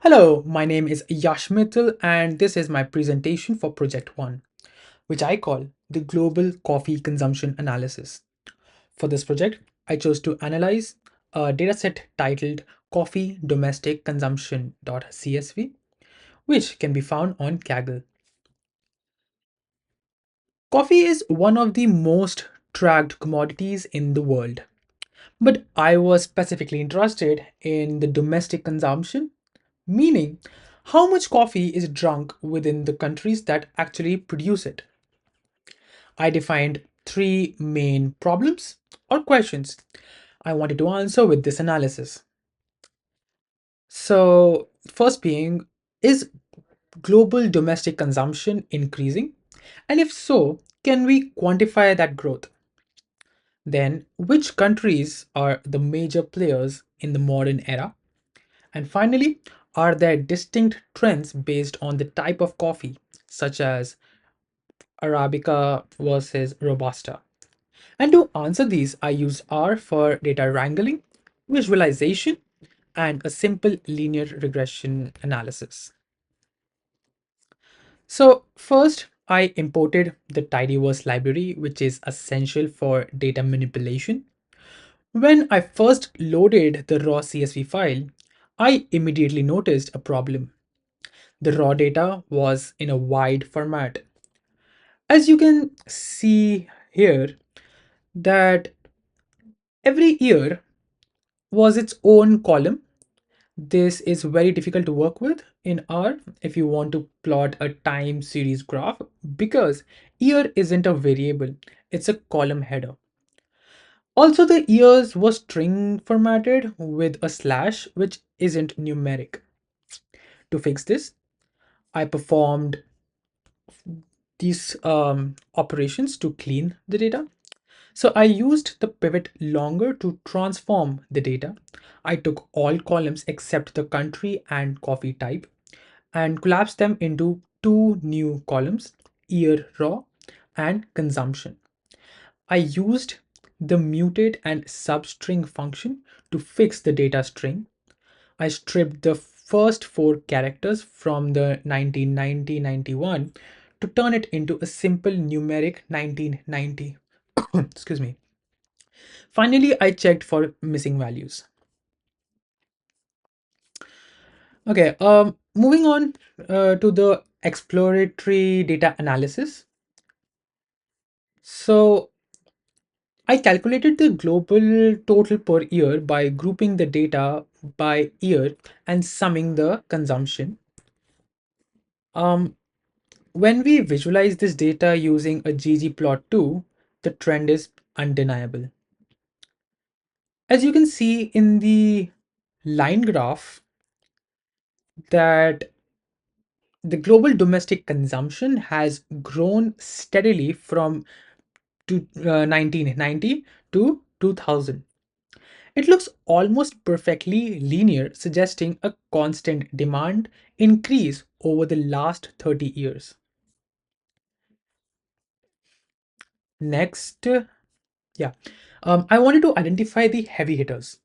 Hello, my name is Yash Mittal and this is my presentation for Project 1, which I call the Global Coffee Consumption Analysis. For this project, I chose to analyze a dataset titled Coffee Domestic Consumption.csv, which can be found on Kaggle. Coffee is one of the most tracked commodities in the world, but I was specifically interested in the domestic consumption, meaning how much coffee is drunk within the countries that actually produce it. I defined three main problems or questions I wanted to answer with this analysis. So, first being, is global domestic consumption increasing? And if so, can we quantify that growth? Then, which countries are the major players in the modern era? And finally, are there distinct trends based on the type of coffee, such as Arabica versus Robusta? And to answer these, I used R for data wrangling, visualization, and a simple linear regression analysis. So first, I imported the Tidyverse library, which is essential for data manipulation. When I first loaded the raw CSV file, I immediately noticed a problem. The raw data was in a wide format. As you can see here, that every year was its own column. This is very difficult to work with in R if you want to plot a time series graph because year isn't a variable, it's a column header. Also, the years was string formatted with a slash, which isn't numeric. To fix this, I performed these operations to clean the data. So I used the pivot longer to transform the data. I took all columns except the country and coffee type and collapsed them into two new columns, year raw and consumption. I used the mutate and substring function to fix the data string. I stripped the first four characters from the 1990-91 to turn it into a simple numeric 1990. Excuse me. Finally, I checked for missing values. Okay, moving on to the exploratory data analysis. So I calculated the global total per year by grouping the data by year and summing the consumption. Um, when we visualize this data using a ggplot2, the trend is undeniable. As you can see in the line graph, that the global domestic consumption has grown steadily from 1990 to 2000. It looks almost perfectly linear, suggesting a constant demand increase over the last 30 years. Next, I wanted to identify the heavy hitters.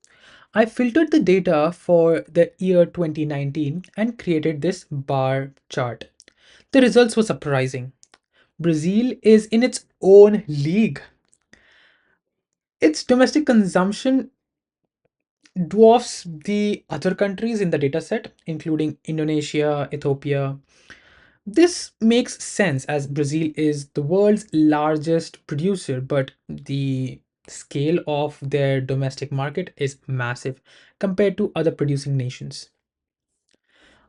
I filtered the data for the year 2019 and created this bar chart. The results were surprising. Brazil is in its own league. Its domestic consumption dwarfs the other countries in the dataset, including Indonesia, Ethiopia. This makes sense as Brazil is the world's largest producer, but the scale of their domestic market is massive compared to other producing nations.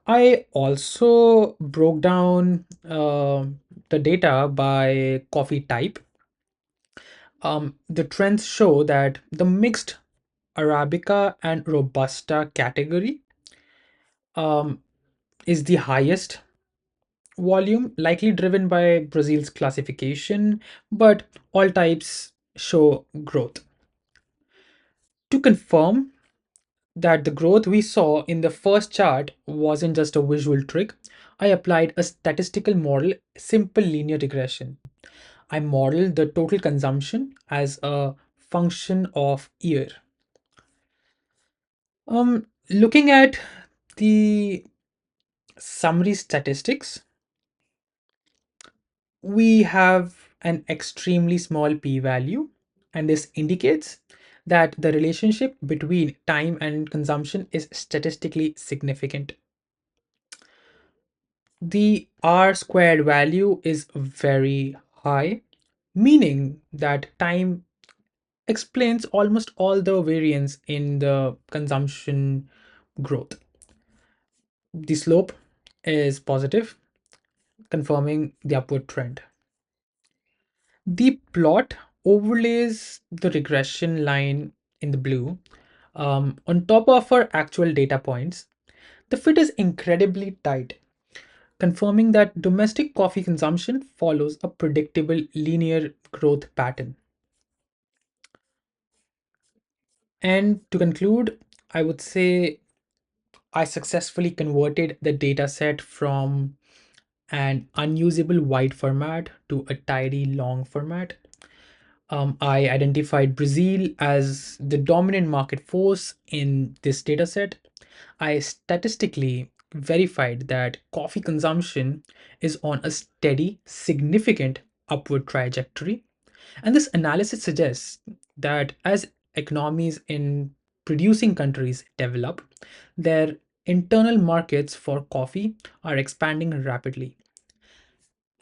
I also broke down the data by coffee type. The trends show that the mixed Arabica and Robusta category um, is the highest volume, likely driven by Brazil's classification, but all types show growth. To confirm that the growth we saw in the first chart wasn't just a visual trick, I applied a statistical model, simple linear regression. I modeled the total consumption as a function of year. Looking at the summary statistics, we have an extremely small p-value, and this indicates that the relationship between time and consumption is statistically significant. The R squared value is very high, meaning that time explains almost all the variance in the consumption growth. The slope is positive, confirming the upward trend. The plot overlays the regression line in the blue on top of our actual data points. The fit is incredibly tight, confirming that domestic coffee consumption follows a predictable linear growth pattern. And to conclude, I would say I successfully converted the dataset from an unusable wide format to a tidy long format. I identified Brazil as the dominant market force in this dataset. I statistically verified that coffee consumption is on a steady, significant upward trajectory. And this analysis suggests that as economies in producing countries develop, their internal markets for coffee are expanding rapidly.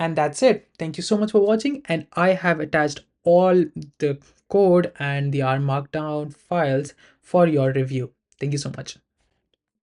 And that's it. Thank you so much for watching. And I have attached all the code and the RMarkdown files for your review. Thank you so much.